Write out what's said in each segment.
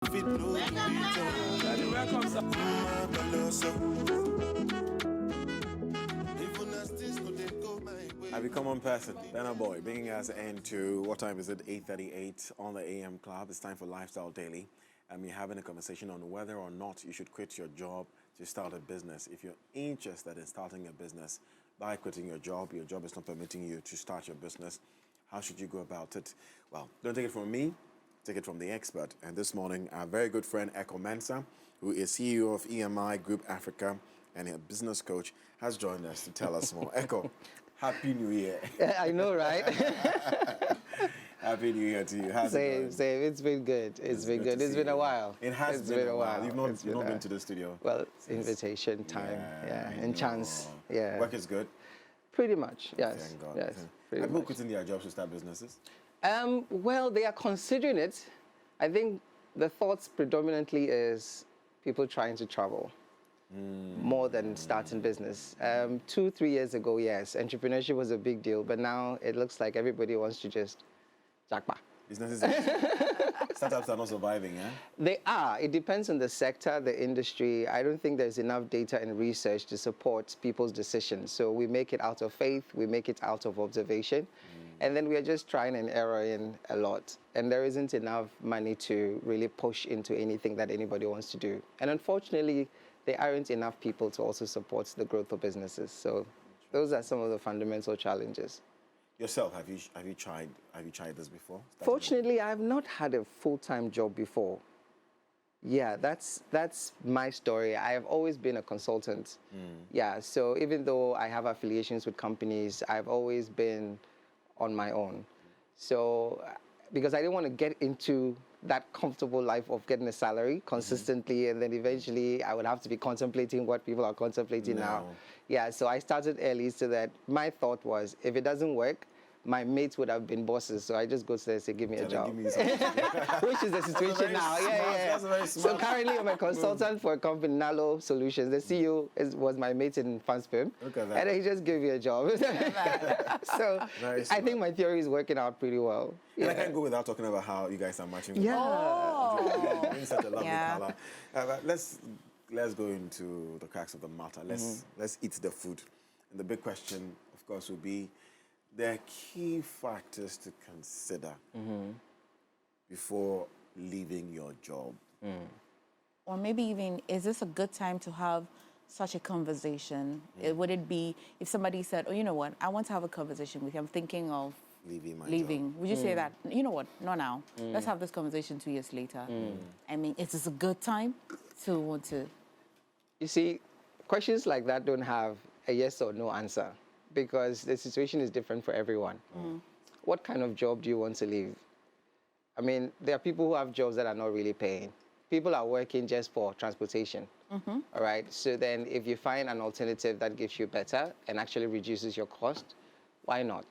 I become one person, then a boy, bringing us into, what time is it, 8:38 on the AM Club. It's time for Lifestyle Daily. We're having a conversation on whether or not you should quit your job to start a business. If you're interested in starting a business by quitting your job is not permitting you to start your business, how should you go about it? Well, don't take it from me, take it from the expert. And this morning, our very good friend, Echo Mensah, who is CEO of EMI Group Africa and a business coach, has joined us to tell us more. Echo, Happy New Year. I know, right? Happy New Year to you. How's it going? Same. It's been good. It's been good. It's been a while. It has been a while. You've not been to the studio. Well, invitation time, and chance. Yeah. Work is good. Pretty much, yes. Thank God. Yes. Are people quitting their jobs to start businesses? Well, they are considering it. I think the thoughts predominantly is people trying to travel more than starting business. 2-3 years ago, yes, entrepreneurship was a big deal, but now it looks like everybody wants to just jackpot. Businesses, startups are not surviving, eh? They are. It depends on the sector, the industry. I don't think there's enough data and research to support people's decisions. So we make it out of faith, we make it out of observation, and then we are just trying and erroring a lot. And there isn't enough money to really push into anything that anybody wants to do. And unfortunately, there aren't enough people to also support the growth of businesses. So those are some of the fundamental challenges. Yourself, have you tried this before? Fortunately, I've not had a full-time job before. Yeah, that's my story. I have always been a consultant. Yeah, so even though I have affiliations with companies, I've always been on my own. So because I didn't want to get into that comfortable life of getting a salary consistently, and then eventually I would have to be contemplating what people are contemplating now. Yeah, so I started early so that my thought was, if it doesn't work, my mates would have been bosses, so I just go to them and say, give me a job. Which is the situation now. That's very smart. So currently I'm a consultant for a company, Nalo Solutions. The CEO was my mate in Fanspim. Look at that. And he just gave me a job. So I think my theory is working out pretty well. And I can't go without talking about how you guys are matching. Yeah. Oh. Such a lovely color. Let's go into the cracks of the matter. Let's eat the food. And the big question, of course, would be the key factors to consider before leaving your job. Or maybe even, is this a good time to have such a conversation? Would it be, if somebody said, oh, you know what, I want to have a conversation with you, I'm thinking of leaving. Would you say that, you know what, not now. Let's have this conversation 2 years later. I mean, is this a good time to want to? You see, questions like that don't have a yes or no answer, because the situation is different for everyone. What kind of job do you want to leave? I mean, there are people who have jobs that are not really paying. People are working just for transportation, all right? So then if you find an alternative that gives you better and actually reduces your cost, why not?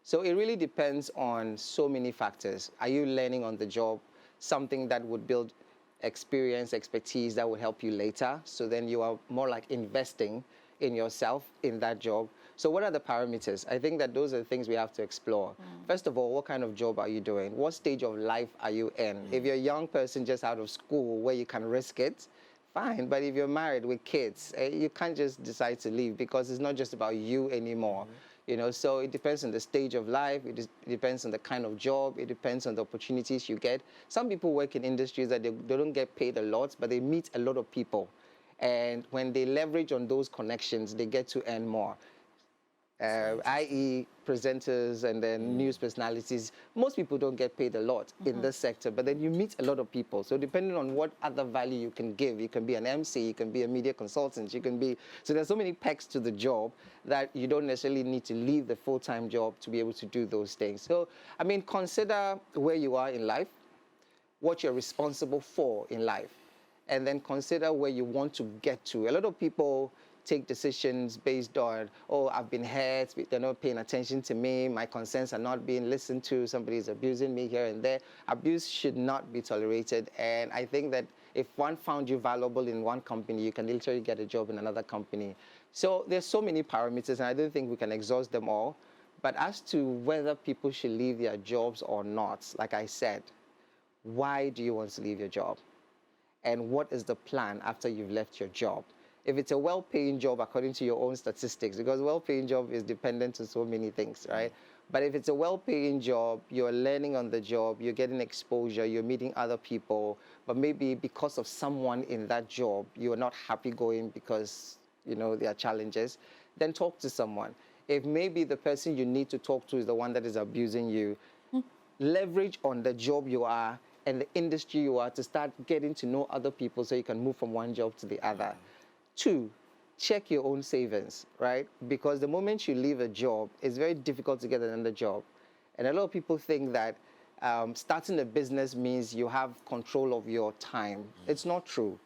So it really depends on so many factors. Are you learning on the job something that would build experience, expertise that would help you later? So then you are more like investing in yourself in that job. So what are the parameters? I think that those are the things we have to explore. First of all, what kind of job are you doing? What stage of life are you in? If you're a young person just out of school where you can risk it, fine. But if you're married with kids, you can't just decide to leave, because it's not just about you anymore. You know, so it depends on the stage of life, it depends on the kind of job, it depends on the opportunities you get. Some people work in industries that they don't get paid a lot, but they meet a lot of people. And when they leverage on those connections, they get to earn more. I.e. presenters and then news personalities. Most people don't get paid a lot in this sector, but then you meet a lot of people. So depending on what other value you can give, you can be an MC, you can be a media consultant, you can be... So there's so many pegs to the job that you don't necessarily need to leave the full-time job to be able to do those things. So, I mean, consider where you are in life, what you're responsible for in life, and then consider where you want to get to. A lot of people take decisions based on, oh, I've been hurt, they're not paying attention to me, my concerns are not being listened to, somebody's abusing me here and there. Abuse should not be tolerated, and I think that if one found you valuable in one company, you can literally get a job in another company. So there's so many parameters, and I don't think we can exhaust them all. But as to whether people should leave their jobs or not, like I said, why do you want to leave your job? and what is the plan after you've left your job. If it's a well-paying job according to your own statistics, because a well-paying job is dependent on so many things, right? But if it's a well-paying job, you're learning on the job, you're getting exposure, you're meeting other people, but maybe because of someone in that job, you're not happy going because, you know, there are challenges, then talk to someone. If maybe the person you need to talk to is the one that is abusing you, leverage on the job you are and the industry you are to start getting to know other people so you can move from one job to the other. 2, check your own savings, right? Because the moment you leave a job, it's very difficult to get another job. And a lot of people think that starting a business means you have control of your time. It's not true.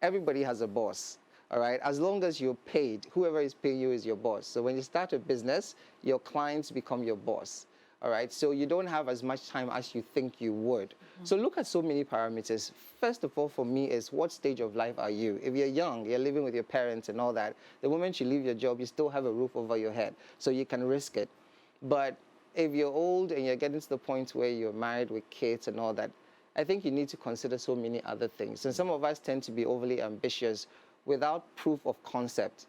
Everybody has a boss, all right? As long as you're paid, whoever is paying you is your boss. So when you start a business, your clients become your boss. All right, so you don't have as much time as you think you would. So look at so many parameters. First of all, for me, is what stage of life are you? If you're young, you're living with your parents and all that, the moment you leave your job, you still have a roof over your head, so you can risk it. But if you're old and you're getting to the point where you're married with kids and all that, I think you need to consider so many other things. And some of us tend to be overly ambitious without proof of concept.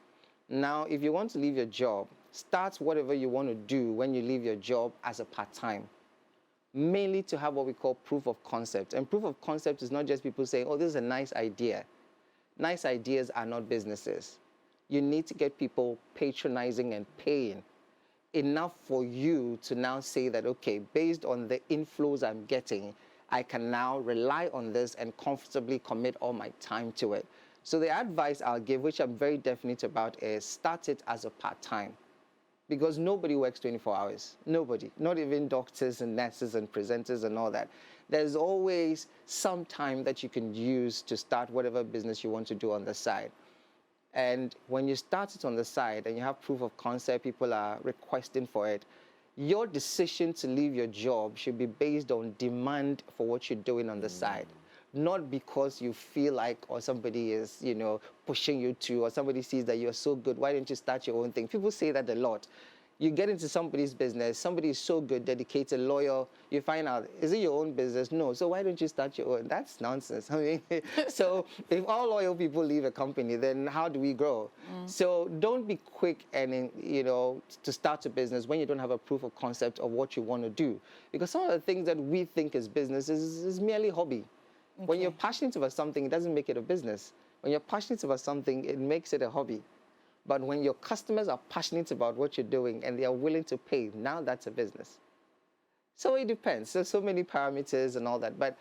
Now, if you want to leave your job, start whatever you want to do when you leave your job as a part-time, mainly to have what we call proof of concept. And proof of concept is not just people saying, oh, this is a nice idea. Nice ideas are not businesses. You need to get people patronizing and paying enough for you to now say that, okay, based on the inflows I'm getting, I can now rely on this and comfortably commit all my time to it. So the advice I'll give, which I'm very definite about, is start it as a part-time. Because nobody works 24 hours. Nobody. Not even doctors and nurses and presenters and all that. There's always some time that you can use to start whatever business you want to do on the side. And when you start it on the side and you have proof of concept, people are requesting for it, your decision to leave your job should be based on demand for what you're doing on the side. Not because you feel like, or somebody is, you know, pushing you to, or somebody sees that you're so good, why don't you start your own thing? People say that a lot. You get into somebody's business, somebody is so good, dedicated, loyal, you find out, is it your own business? No, so why don't you start your own? That's nonsense. I mean, so if all loyal people leave a company, then how do we grow? So don't be quick and, you know, to start a business when you don't have a proof of concept of what you want to do. Because some of the things that we think is business is merely hobby. Okay. When you're passionate about something, it doesn't make it a business. When you're passionate about something, it makes it a hobby. But when your customers are passionate about what you're doing and they are willing to pay, now that's a business. So it depends. There's so many parameters and all that. But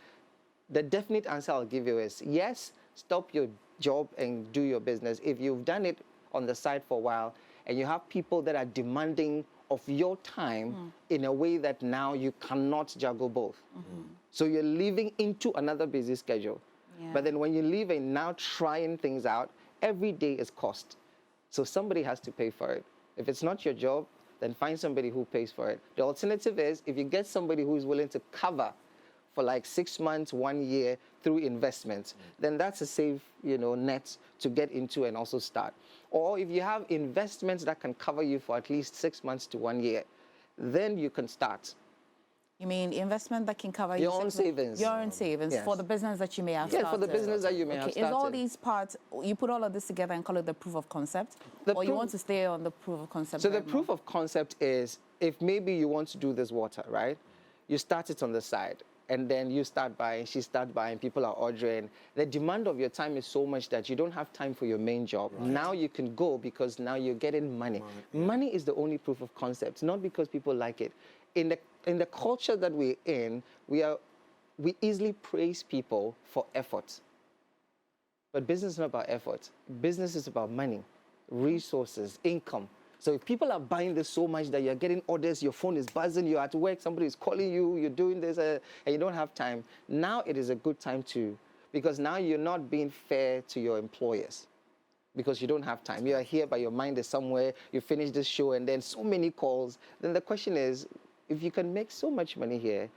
the definite answer I'll give you is, yes, stop your job and do your business. If you've done it on the side for a while and you have people that are demanding of your time in a way that now you cannot juggle both. So you're living into another busy schedule. Yeah. But then when you leave and now trying things out, every day is cost. So somebody has to pay for it. If it's not your job, then find somebody who pays for it. The alternative is, if you get somebody who is willing to cover for like 6 months, 1 year through investments, then that's a safe, you know, net to get into and also start. Or if you have investments that can cover you for at least 6 months to 1 year, then you can start. You mean investment that can cover your own savings? Your own savings, yes. For the business that you may have started. Yeah, for the business that you may have started. Is all these parts, you put all of this together and call it the proof of concept? Or you want to stay on the proof of concept? So the proof of concept is, if maybe you want to do this water, right? You start it on the side. And then you start buying, she starts buying, people are ordering. The demand of your time is so much that you don't have time for your main job. Right. Now you can go because now you're getting money. Money is the only proof of concept, not because people like it. In the culture that we're in, we easily praise people for effort. But business is not about effort. Business is about money, resources, income. So if people are buying this so much that you're getting orders, your phone is buzzing, you're at work, somebody is calling you, you're doing this, and you don't have time, now it is a good time because now you're not being fair to your employers because you don't have time. You are here, but your mind is somewhere, you finish this show, and then so many calls. Then the question is, if you can make so much money here,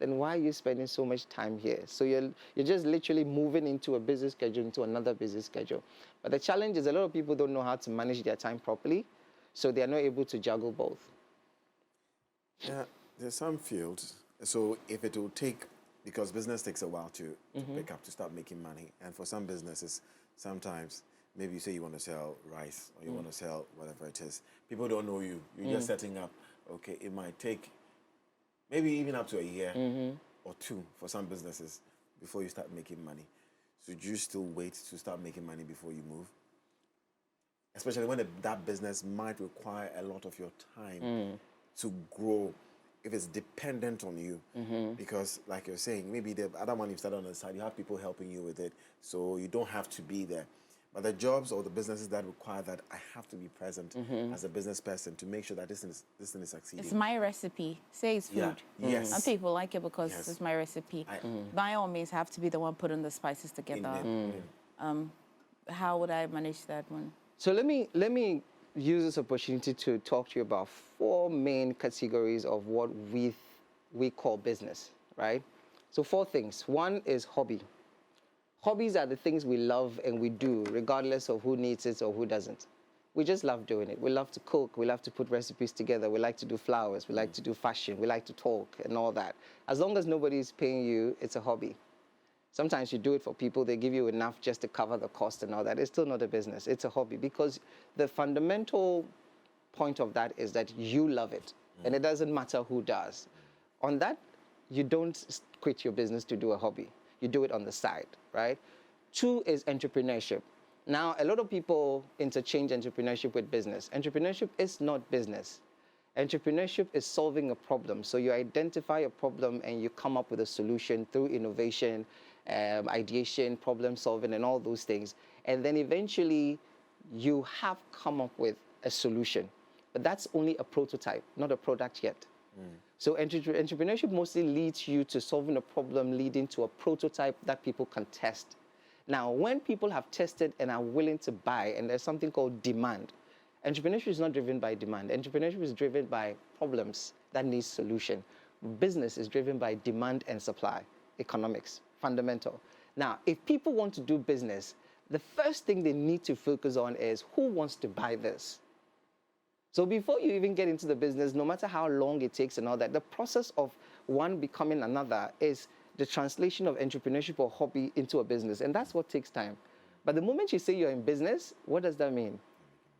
then why are you spending so much time here? So you're just literally moving into a busy schedule, into another busy schedule. But the challenge is a lot of people don't know how to manage their time properly. So they are not able to juggle both. Yeah, there's some fields. So if it will take because business takes a while to pick up, to start making money. And for some businesses, sometimes maybe you say you want to sell rice or you want to sell whatever it is. People don't know you. You're just setting up. Okay, it might take maybe even up to a year or two for some businesses before you start making money. So do you still wait to start making money before you move? Especially when that business might require a lot of your time to grow if it's dependent on you. Because like you're saying, maybe the other one you've started on the side, you have people helping you with it, so you don't have to be there. But the jobs or the businesses that require that I have to be present as a business person to make sure that this thing is succeeding. It's my recipe. Say it's food. Yeah. Yes. And people like it because it's my recipe. By all means, I have to be the one putting the spices together. How would I manage that one? So let me use this opportunity to talk to you about 4 main categories of what we call business, right? So 4 things. 1 is hobby. Hobbies are the things we love and we do, regardless of who needs it or who doesn't. We just love doing it. We love to cook. We love to put recipes together. We like to do flowers. We like to do fashion. We like to talk and all that. As long as nobody is paying you, it's a hobby. Sometimes you do it for people. They give you enough just to cover the cost and all that. It's still not a business. It's a hobby because the fundamental point of that is that you love it. And it doesn't matter who does. On that, you don't quit your business to do a hobby. You do it on the side, right? 2 is entrepreneurship. Now, a lot of people interchange entrepreneurship with business. Entrepreneurship is not business. Entrepreneurship is solving a problem. So you identify a problem and you come up with a solution through innovation, ideation, problem solving, and all those things. And then eventually you have come up with a solution. But that's only a prototype, not a product yet. So entrepreneurship mostly leads you to solving a problem, leading to a prototype that people can test. Now, when people have tested and are willing to buy, and there's something called demand, entrepreneurship is not driven by demand. Entrepreneurship is driven by problems that need solution. Business is driven by demand and supply, economics, fundamental. Now, if people want to do business, the first thing they need to focus on is who wants to buy this? So before you even get into the business, no matter how long it takes and all that, the process of one becoming another is the translation of entrepreneurship or hobby into a business. And that's what takes time. But the moment you say you're in business, what does that mean?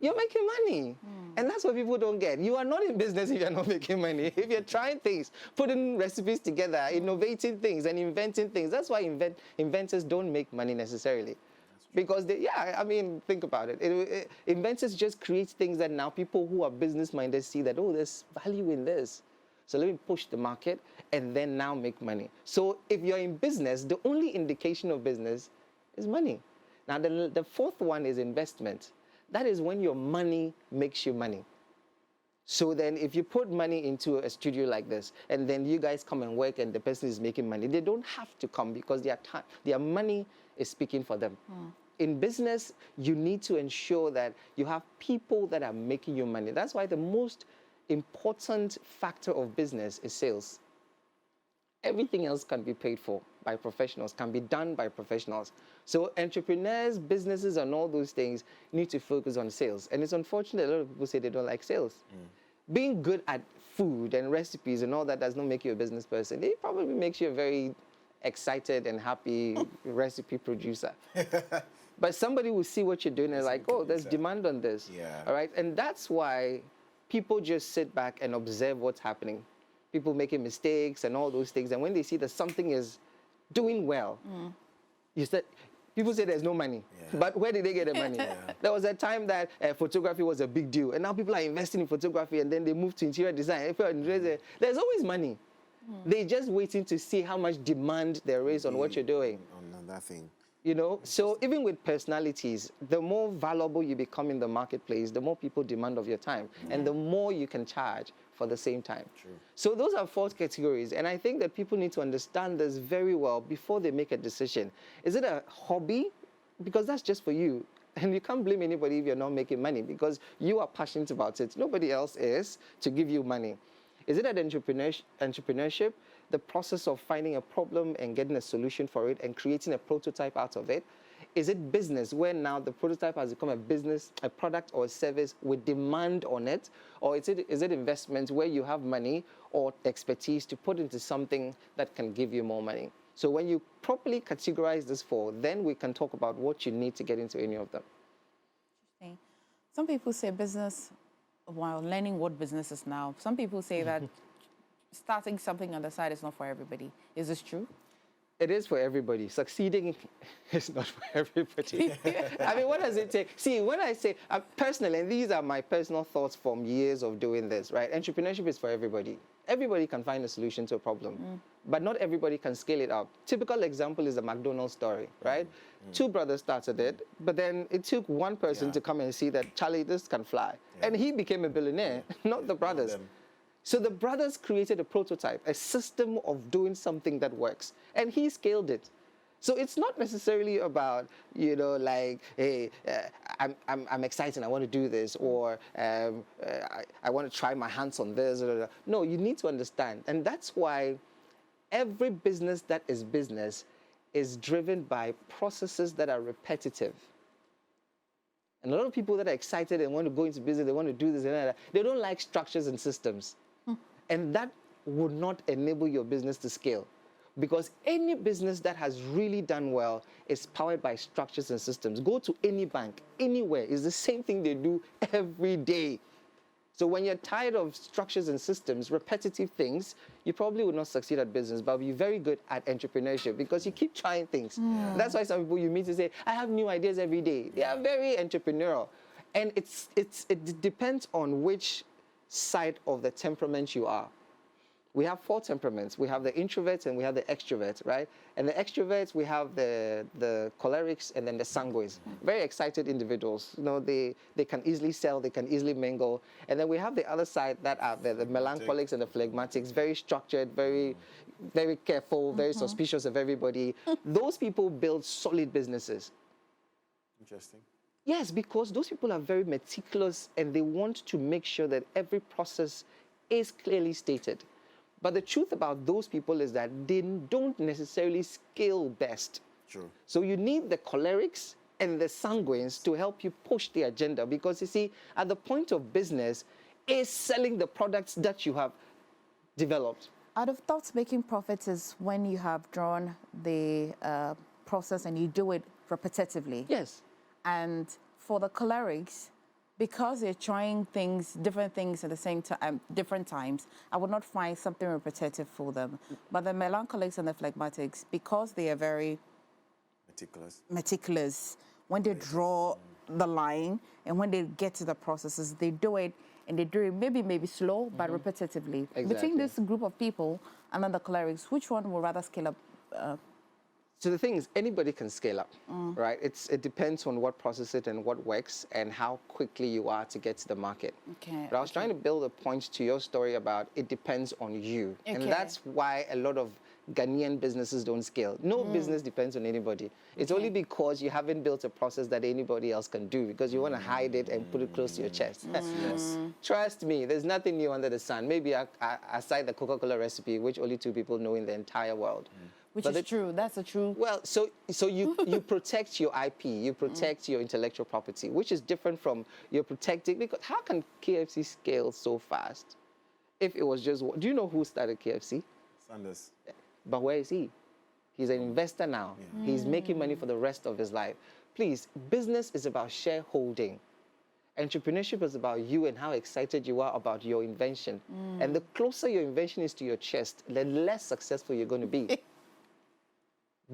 You're making money. And that's what people don't get. You are not in business if you're not making money. If you're trying things, putting recipes together, innovating things and inventing things, that's why inventors don't make money necessarily. Because, think about it. Inventors just create things that now people who are business-minded see that, oh, there's value in this. So let me push the market and then now make money. So if you're in business, the only indication of business is money. Now, the 4th one is investment. That is when your money makes you money. So then if you put money into a studio like this, and then you guys come and work and the person is making money, they don't have to come because their money is speaking for them. In business, you need to ensure that you have people that are making you money. That's why the most important factor of business is sales. Everything else can be paid for by professionals, can be done by professionals. So entrepreneurs, businesses, and all those things need to focus on sales. And it's unfortunate a lot of people say they don't like sales. Being good at food and recipes and all that does not make you a business person. It probably makes you a very excited and happy recipe producer. But somebody will see what you're doing and like, oh, there's demand on this. All right. And that's why people just sit back and observe what's happening. People making mistakes and all those things. And when they see that something is doing well, people say there's no money. But where did they get the money? There was a time that photography was a big deal. And now people are investing in photography and then they move to interior design. There's always money. They're just waiting to see how much demand there is on what you're doing. On that thing. You know, so even with personalities, the more valuable you become in the marketplace, the more people demand of your time, and the more you can charge for the same time. So those are 4 categories, and I think that people need to understand this very well before they make a decision. Is it a hobby? Because that's just for you, and you can't blame anybody if you're not making money because you are passionate about it. Nobody else is to give you money. Is it an entrepreneurship? The process of finding a problem and getting a solution for it and creating a prototype out of it. is it business where now the prototype has become a business, a product or a service with demand on it? Or is it investment where you have money or expertise to put into something that can give you more money? So when you properly categorize this four, then we can talk about what you need to get into any of them. Interesting. Some people say business, while learning what business is now, some people say that starting something on the side is not for everybody. Is this true? It is for everybody. Succeeding is not for everybody. I mean, what does it take? See, when I say, personally, and these are my personal thoughts from years of doing this, right? Entrepreneurship is for everybody. Everybody can find a solution to a problem, but not everybody can scale it up. Typical example is the McDonald's story, right? Two brothers started it, but then it took one person to come and see that, Charlie, this can fly. And he became a billionaire, not the brothers. So the brothers created a prototype, a system of doing something that works, and he scaled it. So it's not necessarily about, you know, like, hey, I'm excited, I want to do this, or I want to try my hands on this. No, you need to understand. And that's why every business that is business is driven by processes that are repetitive. And a lot of people that are excited and want to go into business, they want to do this and that, they don't like structures and systems. And that would not enable your business to scale. Because any business that has really done well is powered by structures and systems. Go to any bank, anywhere, it's the same thing they do every day. So when you're tired of structures and systems, repetitive things, you probably would not succeed at business, but be very good at entrepreneurship because you keep trying things. That's why some people you meet and say, I have new ideas every day. They are very entrepreneurial. And it depends on which side of the temperament you are. We have four temperaments. We have the introverts and we have the extroverts, right? And the extroverts, we have the cholerics and then the sanguines. Very excited individuals. You know, they can easily sell, they can easily mingle. And then we have the other side that are the melancholics and the phlegmatics, very structured, very careful, very suspicious of everybody. Those people build solid businesses. Interesting. Yes, because those people are very meticulous and they want to make sure that every process is clearly stated. But the truth about those people is that they don't necessarily scale best. True. So you need the cholerics and the sanguines to help you push the agenda because, you see, at the point of business is selling the products that you have developed. Out of thoughts, making profits is when you have drawn the process and you do it repetitively. Yes. And for the cholerics, because they're trying different things at the same time, different times, I would not find something repetitive for them. But the melancholics and the phlegmatics, because they are very meticulous, when they draw the line and when they get to the processes, they do it and they do it maybe slow, but repetitively. Exactly. Between this group of people and then the cholerics, which one would rather scale up? So the thing is, anybody can scale up, right? It depends on what process it and what works and how quickly you are to get to the market. Okay. But I was trying to build a point to your story about it depends on you. Okay. And that's why a lot of Ghanaian businesses don't scale. No business depends on anybody. It's only because you haven't built a process that anybody else can do because you want to hide it and put it close to your chest. Yes. Trust me, there's nothing new under the sun. Maybe aside the Coca-Cola recipe, which only 2 people know in the entire world. Which is true. That's a true. Well, so you protect your IP, you protect your intellectual property, which is different from you're protecting. Because how can KFC scale so fast? If it was just, do you know who started KFC? Sanders. But where is he? He's an investor now. Yeah. He's making money for the rest of his life. Please, business is about shareholding. Entrepreneurship is about you and how excited you are about your invention. And the closer your invention is to your chest, the less successful you're going to be.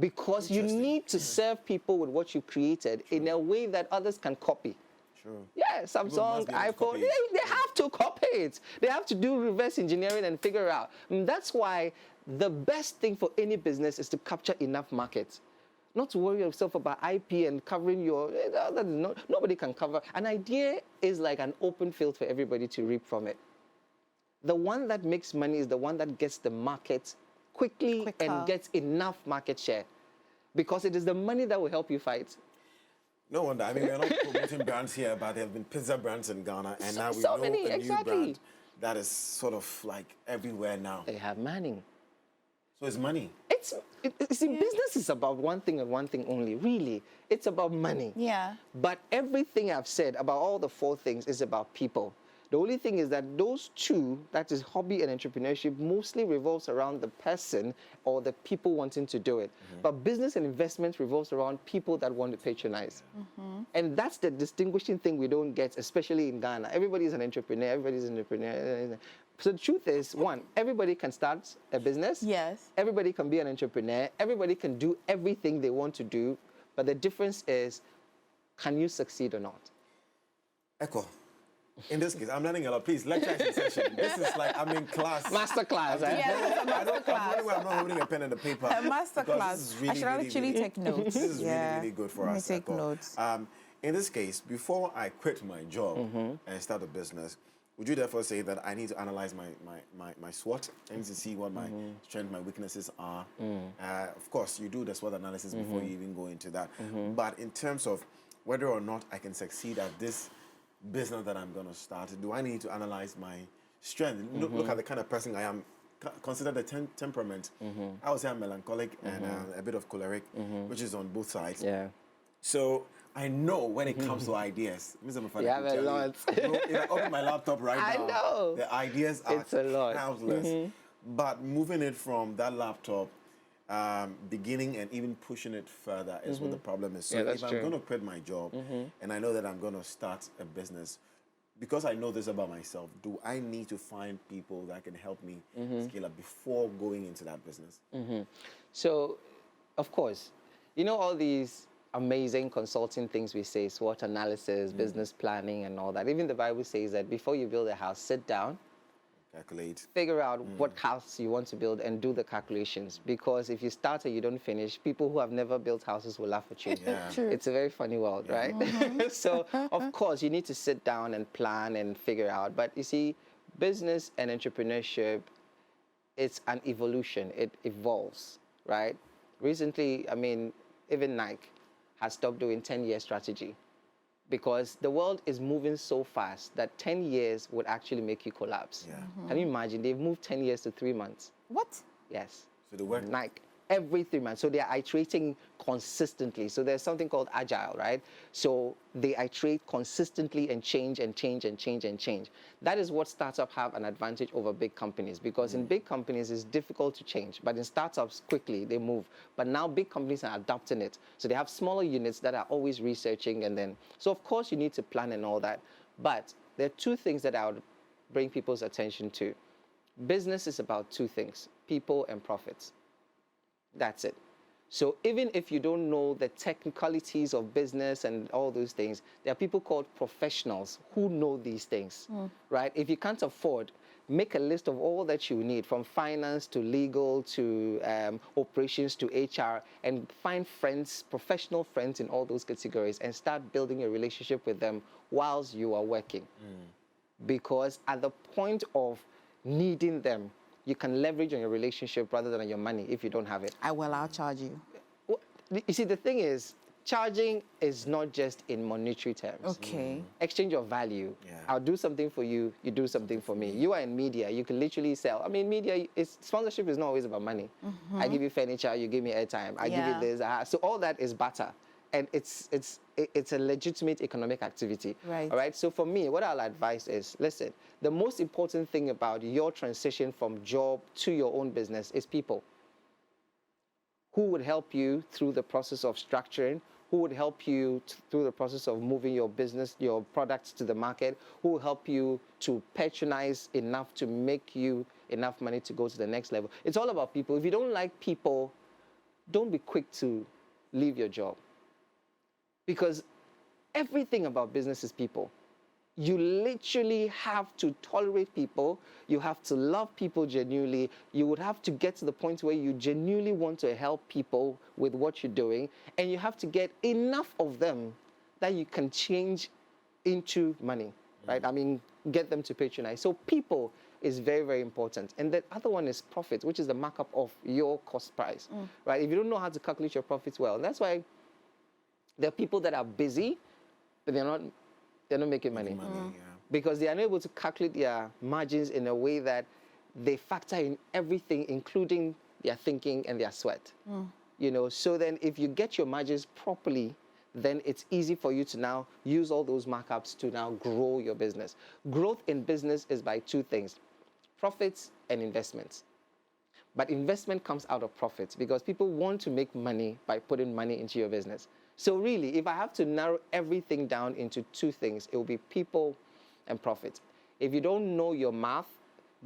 Because you need to serve people with what you created in a way that others can copy. Sure. Yeah, Samsung, iPhone, they have to copy it. They have to do reverse engineering and figure out. And that's why the best thing for any business is to capture enough markets. Not to worry yourself about IP and covering your... nobody can cover. An idea is like an open field for everybody to reap from it. The one that makes money is the one that gets the market quicker and gets enough market share. Because it is the money that will help you fight. No wonder. I mean, we're not promoting brands here, but there have been pizza brands in Ghana, and now we so know many, a new brand that is sort of like everywhere now. They have Manning. So it's money. See, business is about one thing and one thing only, really. It's about money. Yeah. But everything I've said about all the 4 things is about people. The only thing is that those 2, that is hobby and entrepreneurship, mostly revolves around the person or the people wanting to do it. But business and investment revolves around people that want to patronize. And that's the distinguishing thing we don't get, especially in Ghana. Everybody's an entrepreneur, everybody's an entrepreneur. So the truth is, 1, everybody can start a business. Yes. Everybody can be an entrepreneur. Everybody can do everything they want to do. But the difference is, can you succeed or not? Echo. In this case, I'm learning a lot. Please, lecture in session. This is like I'm in class. Master class, right? Yeah, it's a I'm master class. wondering why I'm not holding a pen and a paper. A master because class. this is really, I should really, actually really, take notes. This is Yeah. really good for Let me us. take Echo. notes. In this case, before I quit my job and start a business, would you therefore say that I need to analyze my SWOT? I need to see what my strengths, my weaknesses are. Of course, you do the SWOT analysis before you even go into that. But in terms of whether or not I can succeed at this business that I'm going to start, do I need to analyze my strength? Look at the kind of person I am. Consider the temperament. I would say I'm melancholic and a bit of choleric, which is on both sides. Yeah. So I know when it comes to ideas, Mr. Mufadi, You have a lot. If I open my laptop right I now, know. the ideas are It's a lot. countless. But moving it from that laptop, beginning and even pushing it further is what the problem is. So Yeah, that's if I'm true. going to quit my job and I know that I'm going to start a business, because I know this about myself, do I need to find people that can help me scale up before going into that business? So, of course, you know all these amazing consulting things we say, SWOT analysis, business planning and all that. Even the Bible says that before you build a house, sit down, Calculate. figure out what house you want to build and do the calculations. Because if you start and you don't finish, people who have never built houses will laugh at you. Yeah. True. It's a very funny world, right? So, of course, you need to sit down and plan and figure out. But you see, business and entrepreneurship, it's an evolution. It evolves, right? Recently, I mean, even Nike has stopped doing 10-year strategy because the world is moving so fast that 10 years would actually make you collapse. Yeah. Can you imagine? They've moved 10 years to 3 months. What? Yes. So the work. Nike, every 3 months. So they are iterating consistently. So there's something called agile, right? So they iterate consistently and change and change and change and change. That is what startups have an advantage over big companies, because in big companies it's difficult to change, but in startups quickly they move. But now big companies are adopting it. So they have smaller units that are always researching, and then so of course you need to plan and all that. But there are 2 things that I would bring people's attention to. Business is about 2 things: people and profits. That's it. So even if you don't know the technicalities of business and all those things, there are people called professionals who know these things, right? If you can't afford, make a list of all that you need, from finance to legal to operations to HR, and find friends, professional friends in all those categories, and start building a relationship with them whilst you are working. Because at the point of needing them, you can leverage on your relationship rather than on your money if you don't have it. I'll charge you. Well, you see, the thing is, charging is not just in monetary terms. Okay. Exchange of value. Yeah. I'll do something for you, you do something for me. You are in media, you can literally sell. I mean, media, sponsorship is not always about money. I give you furniture, you give me airtime. I give you this. So all that is barter. And it's a legitimate economic activity. Right. All right. So for me, what I'll advise is, listen, the most important thing about your transition from job to your own business is people. Who would help you through the process of structuring? Who would help you through the process of moving your business, your products to the market? Who will help you to patronize enough to make you enough money to go to the next level? It's all about people. If you don't like people, don't be quick to leave your job. Because everything about business is people. You literally have to tolerate people. You have to love people genuinely. You would have to get to the point where you genuinely want to help people with what you're doing. And you have to get enough of them that you can change into money, right? I mean, get them to patronize. So people is very, very important. And the other one is profit, which is the markup of your cost price, right? If you don't know how to calculate your profits well, and that's why there are people that are busy, but they're not making money. Because they are not able to calculate their margins in a way that they factor in everything, including their thinking, and their sweat. You know, so then if you get your margins properly, then it's easy for you to now use all those markups to now grow your business. Growth in business is by two things: profits and investments. But investment comes out of profits because people want to make money by putting money into your business. So really, if I have to narrow everything down into two things, it will be people and profit. If you don't know your math,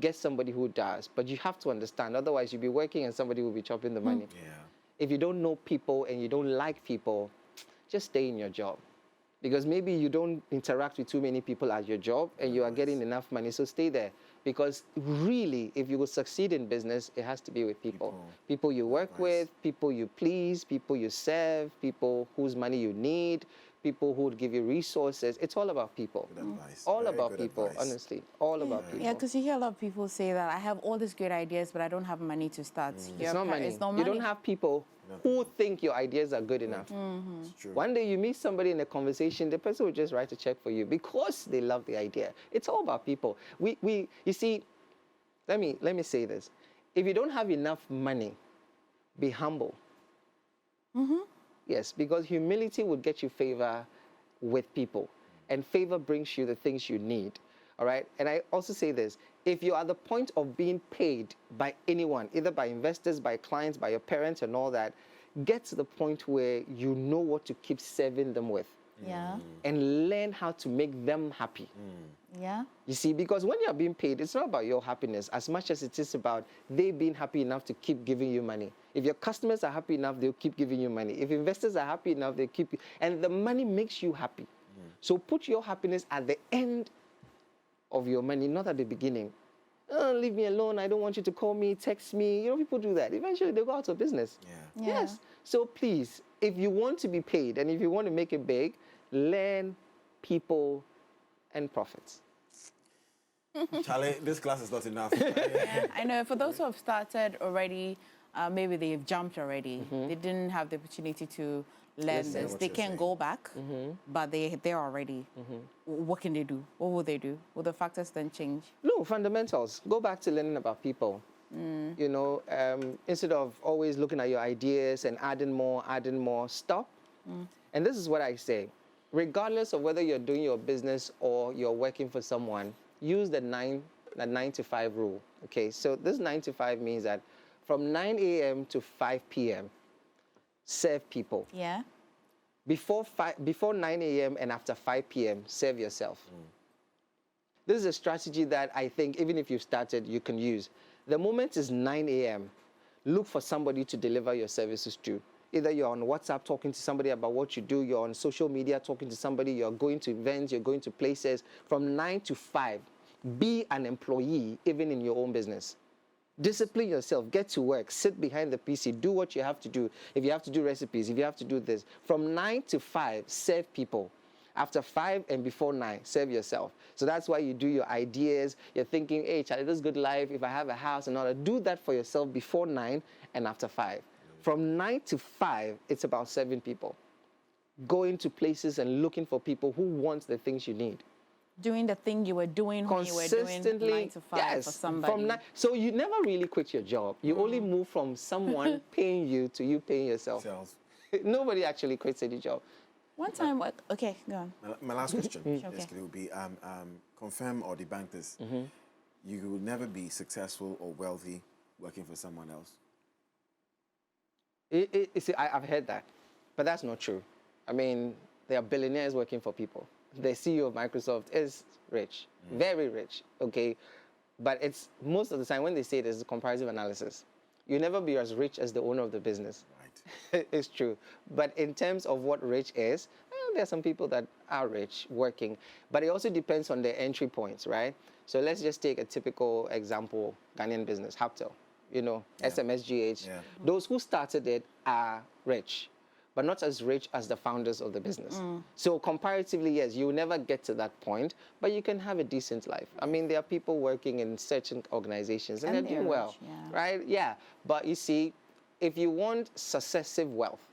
get somebody who does. But you have to understand, otherwise you'll be working and somebody will be chopping the money. Yeah. If you don't know people and you don't like people, just stay in your job. Because maybe you don't interact with too many people at your job and you are getting enough money, so stay there. Because really, if you will succeed in business, it has to be with people. People you work with, people you please, people you serve, people whose money you need, people who would give you resources. It's all about people. Good advice. All Very about good people, advice. honestly. All about people. Yeah, because you hear a lot of people say that I have all these great ideas, but I don't have money to start. It's not money. It's not You money. don't have people who think your ideas are good enough. It's true. One day you meet somebody in a conversation, the person will just write a check for you because they love the idea. It's all about people. You see, let me say this. If you don't have enough money, be humble. Yes, because humility will get you favor with people, and favor brings you the things you need. All right. And I also say this: if you're at the point of being paid by anyone, either by investors, by clients, by your parents, and all that, get to the point where you know what to keep serving them with, Yeah. and learn how to make them happy. Yeah. You see, because when you're being paid, it's not about your happiness as much as it is about they being happy enough to keep giving you money. If your customers are happy enough, they'll keep giving you money. If investors are happy enough, they keep, and the money makes you happy. So put your happiness at the end of your money, not at the beginning. Oh, leave me alone. I don't want you to call me, text me. You know, people do that. Eventually, they go out of business. Yeah. Yeah. Yes. So please, if you want to be paid and if you want to make it big, learn people and profits. Charlie, this class is not enough. Yeah, I know. For those who have started already, maybe they've jumped already. They didn't have the opportunity to learn Listen. this. What They you're can saying. go back, but they're already. What can they do? What will they do? Will the factors then change? No, fundamentals. Go back to learning about people. You know, instead of always looking at your ideas and adding more, stop. And this is what I say. Regardless of whether you're doing your business or you're working for someone, use the 9 to 5 rule. Okay, so this 9 to 5 means that from 9 a.m. to 5 p.m., serve people. Yeah. Before 9 a.m. and after 5 p.m., serve yourself. This is a strategy that I think even if you've started, you can use. The moment is 9 a.m., look for somebody to deliver your services to. Either you're on WhatsApp talking to somebody about what you do, you're on social media talking to somebody, you're going to events, you're going to places. From 9 to 5, be an employee even in your own business. Discipline yourself, get to work, sit behind the PC, do what you have to do. If you have to do recipes, if you have to do this. From 9 to 5, serve people. After 5 and before 9, serve yourself. So that's why you do your ideas. You're thinking, hey, Charlie, this is good life. If I have a house and all that, do that for yourself before 9 and after 5. From 9 to 5, it's about serving people. Going to places and looking for people who want the things you need. Doing the thing you were doing when you were doing 9 to 5 for somebody. So you never really quit your job. You only move from someone paying you to you paying yourself. Sales. Nobody actually quits any job. One time, okay, go on. My last question Okay. basically would be confirm or debunk this. You will never be successful or wealthy working for someone else. See, I've heard that, but that's not true. I mean, there are billionaires working for people. The CEO of Microsoft is rich, very rich, okay? But it's most of the time when they say it, it's a comparative analysis. You'll never be as rich as the owner of the business. Right. It's true. But in terms of what rich is, there are some people that are rich working, but it also depends on their entry points, right? So let's just take a typical example, Ghanaian business, Haptel, you know, SMSGH. Yeah. Those who started it are rich, but not as rich as the founders of the business. So comparatively, yes, you will never get to that point, but you can have a decent life. I mean, there are people working in certain organizations and they're doing they're well, rich, yeah. right? Yeah, but you see, if you want successive wealth,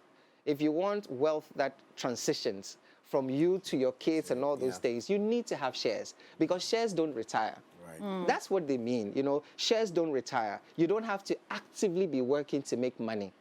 if you want wealth that transitions from you to your kids and all those things, you need to have shares because shares don't retire. Right. That's what they mean. Shares don't retire. You don't have to actively be working to make money.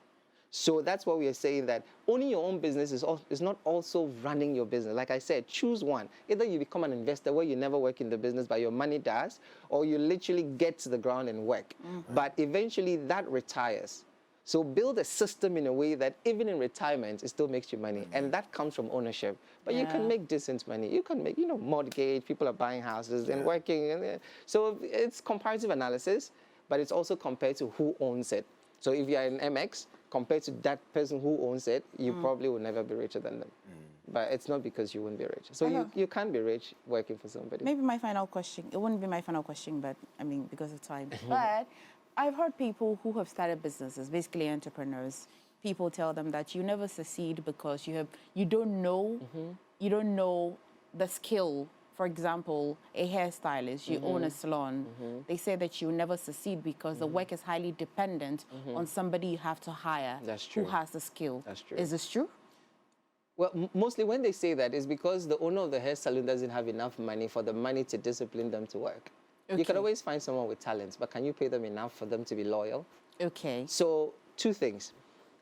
So that's why we are saying that owning your own business is not also running your business. Like I said, choose one. Either you become an investor where you never work in the business but your money does, or you literally get to the ground and work. But eventually that retires. So build a system in a way that even in retirement, it still makes you money. And that comes from ownership. But you can make decent money. You can make, mortgage, people are buying houses and working. So it's comparative analysis, but it's also compared to who owns it. So if you're in MX, compared to that person who owns it, you probably will never be richer than them. But it's not because you won't be rich. So you can be rich working for somebody. Maybe my final question, it wouldn't be my final question, but I mean, because of time. But I've heard people who have started businesses, basically entrepreneurs, people tell them that you never succeed because you don't know the skill. For example, a hairstylist, you own a salon. They say that you never succeed because the work is highly dependent on somebody you have to hire who has the skill. That's true. Is this true? Well, mostly when they say that is because the owner of the hair salon doesn't have enough money for the money to discipline them to work. Okay. You can always find someone with talents, but can you pay them enough for them to be loyal? Okay. So, two things.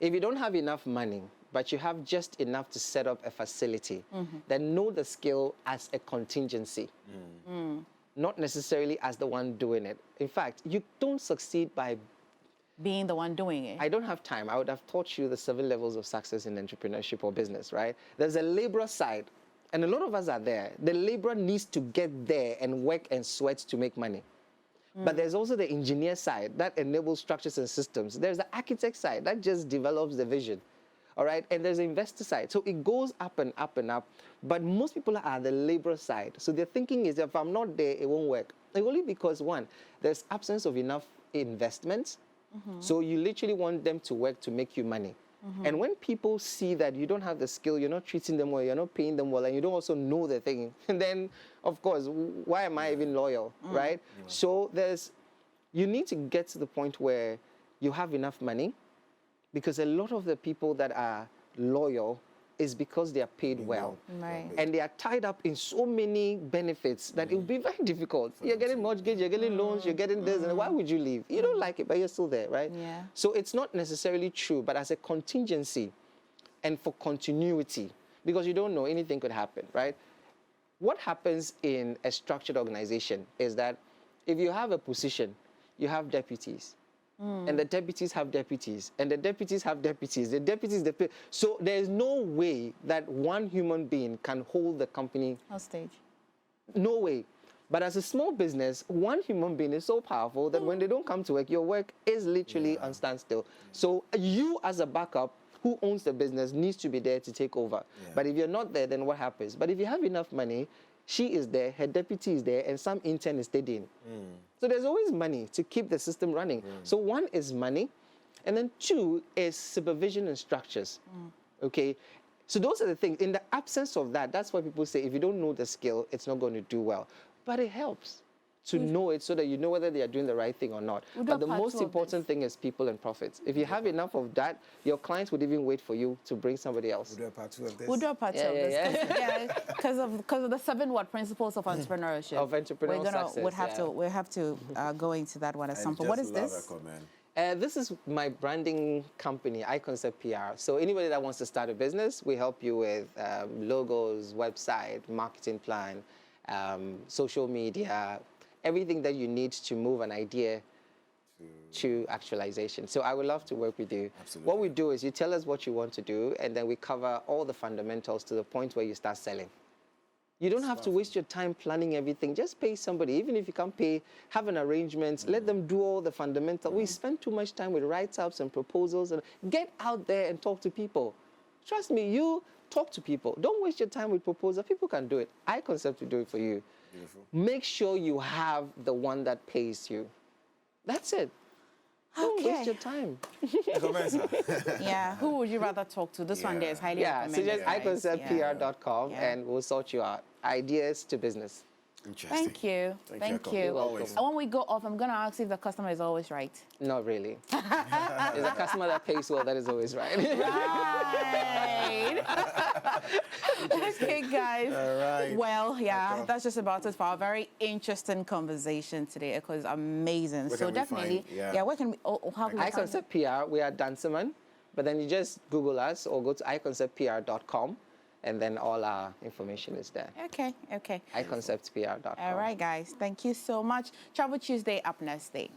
If you don't have enough money, but you have just enough to set up a facility, then know the skill as a contingency, not necessarily as the one doing it. In fact, you don't succeed by being the one doing it. I don't have time. I would have taught you the 7 levels of success in entrepreneurship or business, right? There's a laborer side, and a lot of us are there. The laborer needs to get there and work and sweat to make money. But there's also the engineer side that enables structures and systems. There's the architect side that just develops the vision. All right, and there's the investor side. So it goes up and up and up. But most people are at the labor side. So their thinking is, if I'm not there, it won't work. Like, only because, one, there's absence of enough investments. So you literally want them to work to make you money. And when people see that you don't have the skill, you're not treating them well, you're not paying them well, and you don't also know the thing, then, of course, why am I even loyal, right? So you need to get to the point where you have enough money, because a lot of the people that are loyal is because they are paid well. Right. And they are tied up in so many benefits that it will be very difficult. You're getting mortgage, you're getting loans, you're getting this, and why would you leave? You don't like it, but you're still there, right? Yeah. So it's not necessarily true, but as a contingency and for continuity, because you don't know, anything could happen, right? What happens in a structured organization is that if you have a position, you have deputies. And the deputies have deputies, and the deputies have deputies. The deputies, so there is no way that one human being can hold the company Hostage. No way. But as a small business, one human being is so powerful that when they don't come to work, your work is literally on standstill. So you as a backup who owns the business needs to be there to take over. But if you're not there, then what happens? But if you have enough money, she is there, her deputy is there, and some intern is studying. So there's always money to keep the system running. So one is money, and then two is supervision and structures. Okay? So those are the things. In the absence of that, that's why people say if you don't know the skill, it's not going to do well. But it helps to know it so that you know whether they are doing the right thing or not. But the most important thing is people and profits. If you have enough of that, your clients would even wait for you to bring somebody else. We'll do a part 2 of this. We'll do a part 2 of this. Because of the 7 principles of entrepreneurship. Of entrepreneurial success. We'll have to go into that one at some point. What is this? This is my branding company, iConcept PR. So anybody that wants to start a business, we help you with logos, website, marketing plan, social media, everything that you need to move an idea to actualization. So I would love to work with you. Absolutely. What we do is you tell us what you want to do, and then we cover all the fundamentals to the point where you start selling. You don't have to waste your time planning everything. Just pay somebody. Even if you can't pay, have an arrangement. Let them do all the fundamentals. We spend too much time with write-ups and proposals. And get out there and talk to people. Trust me, you talk to people. Don't waste your time with proposals. People can do it. iConcept will do it for you. Beautiful. Make sure you have the one that pays you. That's it. Don't waste your time. Yeah, who would you rather talk to? This one there is highly recommended. So just iconceptpr.com and we'll sort you out. Ideas to business. Interesting. Thank you. Thank you. Welcome. And when we go off, I'm going to ask if the customer is always right. Not really. It's a customer that pays well that is always right. Right. Okay, guys. All right. Well, yeah, Okay. that's just about it for our very interesting conversation today. It was amazing. Where So can we definitely, find- yeah. where can we? How can we find iConcept PR, we are Dancerman, but then you just Google us or go to iconceptpr.com, and then all our information is there. Okay, okay. iconceptpr.com. All right, guys. Thank you so much. Travel Tuesday up next day.